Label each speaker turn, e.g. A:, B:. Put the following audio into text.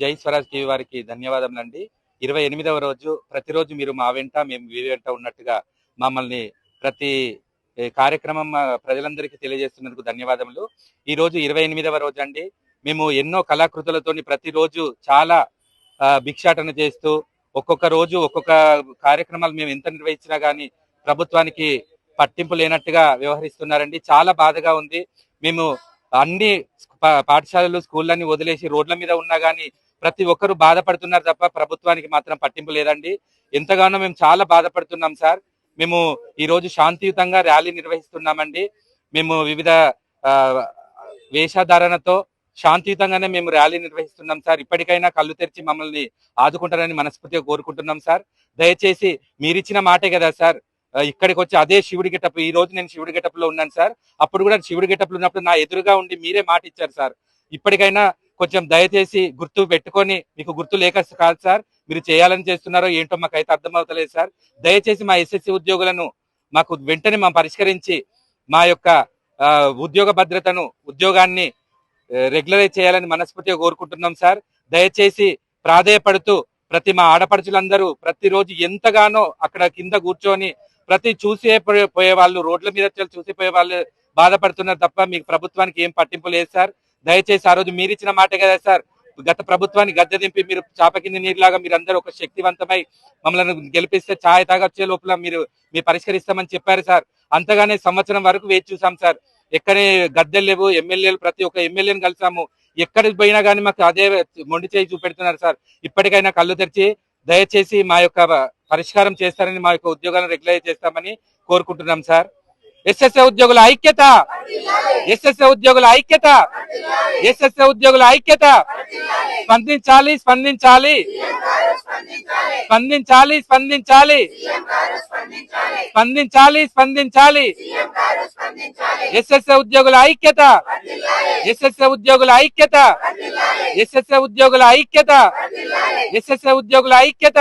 A: జై స్వరాజ్ టీవీ వారికి ధన్యవాదములండి. 28వ రోజు ప్రతిరోజు మీరు మా వెంట మేము మీ వెంట ఉన్నట్టుగా మమ్మల్ని ప్రతి కార్యక్రమం ప్రజలందరికీ తెలియజేస్తున్నందుకు ధన్యవాదములు. ఈ రోజు 28వ రోజు అండి. మేము ఎన్నో కళాకృతులతోని ప్రతిరోజు చాలా భిక్షాటన చేస్తూ ఒక్కొక్క రోజు ఒక్కొక్క కార్యక్రమాలు మేము ఎంత నిర్వహించినా కానీ ప్రభుత్వానికి పట్టింపు లేనట్టుగా వ్యవహరిస్తున్నారండి. చాలా బాధగా ఉంది. మేము అన్ని పాఠశాలలు స్కూళ్ళని వదిలేసి రోడ్ల మీద ఉన్నా కానీ ప్రతి ఒక్కరు బాధపడుతున్నారు తప్ప ప్రభుత్వానికి మాత్రం పట్టింపు లేదండి. ఎంతగానో మేము చాలా బాధపడుతున్నాం సార్. మేము ఈ రోజు శాంతియుతంగా ర్యాలీ నిర్వహిస్తున్నామండి. మేము వివిధ వేషధారణతో శాంతియుతంగానే మేము ర్యాలీ నిర్వహిస్తున్నాం సార్. ఇప్పటికైనా కళ్ళు తెరిచి మమ్మల్ని ఆదుకుంటారని మనస్ఫూర్తిగా కోరుకుంటున్నాం సార్. దయచేసి మీరిచ్చిన మాటే కదా సార్ ఇక్కడికి వచ్చి అదే శివుడి గెటప్. ఈ రోజు నేను శివుడి గెటప్ లో ఉన్నాను సార్. అప్పుడు కూడా శివుడి గెటప్ లో ఉన్నప్పుడు నా ఎదురుగా ఉండి మీరే మాట ఇచ్చారు సార్. ఇప్పటికైనా కొంచెం దయచేసి గుర్తు పెట్టుకొని, మీకు గుర్తు లేక కాదు సార్, మీరు చేయాలని చేస్తున్నారో ఏంటో మాకైతే అర్థమవుతలేదు సార్. దయచేసి మా ఎస్ఎస్సి ఉద్యోగులను మాకు వెంటనే పరిష్కరించి మా యొక్క ఉద్యోగ భద్రతను, ఉద్యోగాన్ని రెగ్యులరైజ్ చేయాలని మనస్ఫూర్తిగా కోరుకుంటున్నాం సార్. దయచేసి ప్రాధేయపడుతూ ప్రతి మా ఆడపడుచులందరూ ప్రతిరోజు ఎంతగానో అక్కడ కింద కూర్చొని ప్రతి పోయే వాళ్ళు, రోడ్ల మీద చూసిపోయే వాళ్ళు బాధపడుతున్నారు తప్ప మీకు ప్రభుత్వానికి ఏం పట్టింపు లేదు సార్. దయచేసి ఆ రోజు మీరు ఇచ్చిన మాట కదా సార్, గత ప్రభుత్వాన్ని గద్దె దింపి మీరు చాప కింద నీరులాగా మీరందరూ ఒక శక్తివంతమై మమ్మల్ని గెలిపిస్తే ఛాయ్ తాగొచ్చే లోపల మీరు పరిష్కరిస్తామని చెప్పారు సార్. అంతగానే సంవత్సరం వరకు వేచి చూసాం సార్. ఎక్కడే గద్దెలు లేవు, ఎమ్మెల్యేలు ప్రతి ఒక్క ఎమ్మెల్యేని కలిసాము. ఎక్కడికి పోయినా కానీ మాకు అదే మొండి చేయి చూపెడుతున్నారు సార్. ఇప్పటికైనా కళ్ళు తెరిచి దయచేసి మా యొక్క పరిష్కారం చేస్తారని, మా యొక్క ఉద్యోగాలను రెగ్యులైజ్ చేస్తామని కోరుకుంటున్నాం సార్. ఎస్ఎస్ఏ ఉద్యోగుల ఐక్యత, ఎస్ఎస్ఏ ఉద్యోగుల ఐక్యత, ఎస్ఎస్ఏ ఉద్యోగుల ఐక్యత. స్పందించాలి, స్పందించాలి, స్పందించాలి, స్పందించాలి, స్పందించాలి, స్పందించాలి. ఎస్ఎస్ఏ ఉద్యోగుల ఐక్యత, ఎస్ఎస్ఏ ఉద్యోగుల ఐక్యత, ఎస్ఎస్ఏ ఉద్యోగుల ఐక్యత, ఎస్ఎస్ఏ ఉద్యోగుల ఐక్యత.